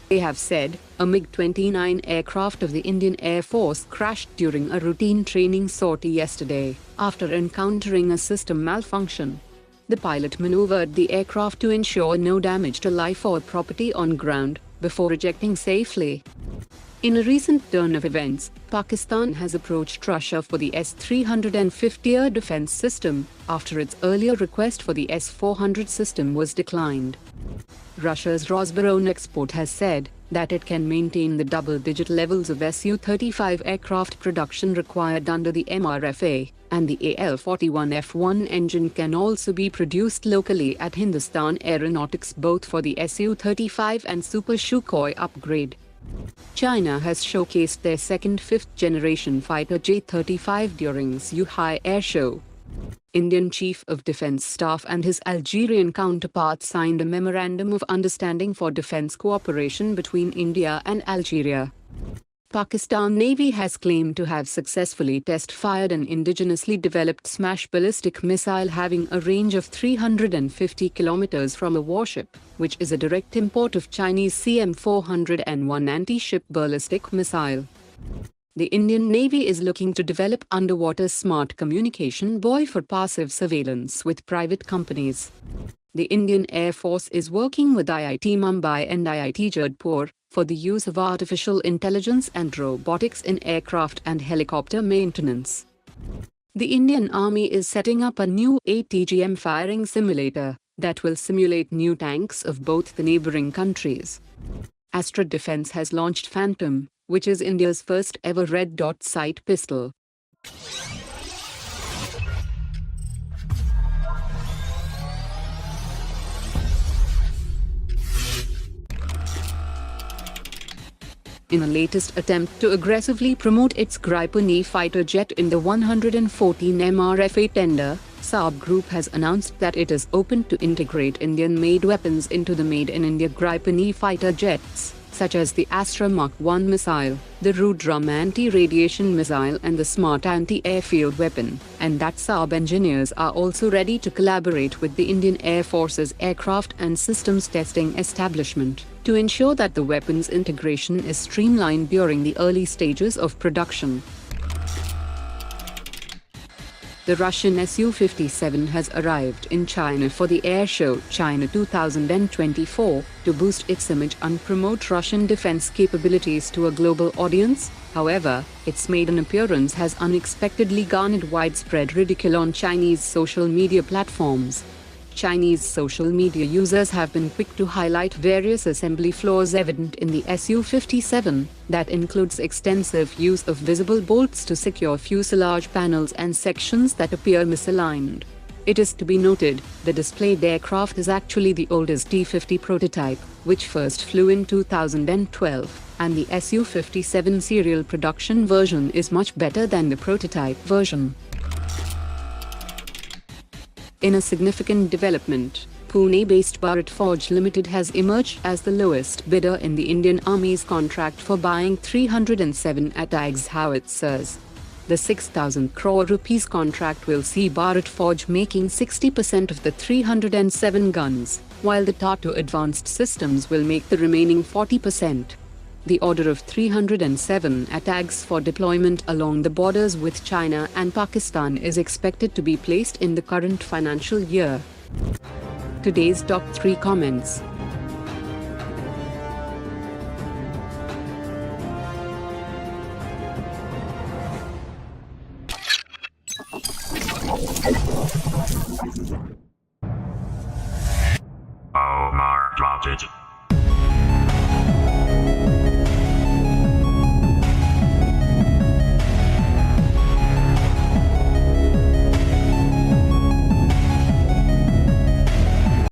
They have said a MiG-29 aircraft of the Indian Air Force crashed during a routine training sortie yesterday, after encountering a system malfunction. The pilot maneuvered the aircraft to ensure no damage to life or property on ground, before ejecting safely. In a recent turn of events, Pakistan has approached Russia for the S-350 air defense system, after its earlier request for the S-400 system was declined. Russia's Rosoboronexport has said that it can maintain the double-digit levels of Su-35 aircraft production required under the MRFA, and the AL-41F1 engine can also be produced locally at Hindustan Aeronautics, both for the Su-35 and Super Sukhoi upgrade. China has showcased their second fifth-generation fighter J-35 during Zhuhai Air Show. Indian Chief of Defence Staff and his Algerian counterpart signed a Memorandum of Understanding for Defence Cooperation between India and Algeria. Pakistan Navy has claimed to have successfully test-fired an indigenously developed Smash ballistic missile having a range of 350 kilometers from a warship, which is a direct import of Chinese CM-401 anti-ship ballistic missile. The Indian Navy is looking to develop underwater smart communication buoy for passive surveillance with private companies. The Indian Air Force is working with IIT Mumbai and IIT Jodhpur for the use of artificial intelligence and robotics in aircraft and helicopter maintenance. The Indian Army is setting up a new ATGM firing simulator that will simulate new tanks of both the neighboring countries. Astr Defence has launched Phantom, which is India's first ever red dot sight pistol. In a latest attempt to aggressively promote its Gripen-E fighter jet in the 114 MRFA tender, Saab Group has announced that it is open to integrate Indian-made weapons into the made-in-India Gripen-E fighter jets, such as the Astr Mark I missile, the Rudram anti-radiation missile and the Smart anti-airfield weapon, and that Saab engineers are also ready to collaborate with the Indian Air Force's Aircraft and Systems Testing Establishment to ensure that the weapons integration is streamlined during the early stages of production. The Russian Su-57 has arrived in China for the air show China 2024 to boost its image and promote Russian defense capabilities to a global audience. However, its maiden appearance has unexpectedly garnered widespread ridicule on Chinese social media platforms. Chinese social media users have been quick to highlight various assembly flaws evident in the Su-57, that includes extensive use of visible bolts to secure fuselage panels and sections that appear misaligned. It is to be noted, the displayed aircraft is actually the oldest T-50 prototype, which first flew in 2012, and the Su-57 serial production version is much better than the prototype version. In a significant development, Pune-based Bharat Forge Limited has emerged as the lowest bidder in the Indian Army's contract for buying 307 ATAGS howitzers. The 6,000 crore rupees contract will see Bharat Forge making 60% of the 307 guns, while the Tata Advanced Systems will make the remaining 40%. The order of 307 ATAGS for deployment along the borders with China and Pakistan is expected to be placed in the current financial year. Today's top 3 comments.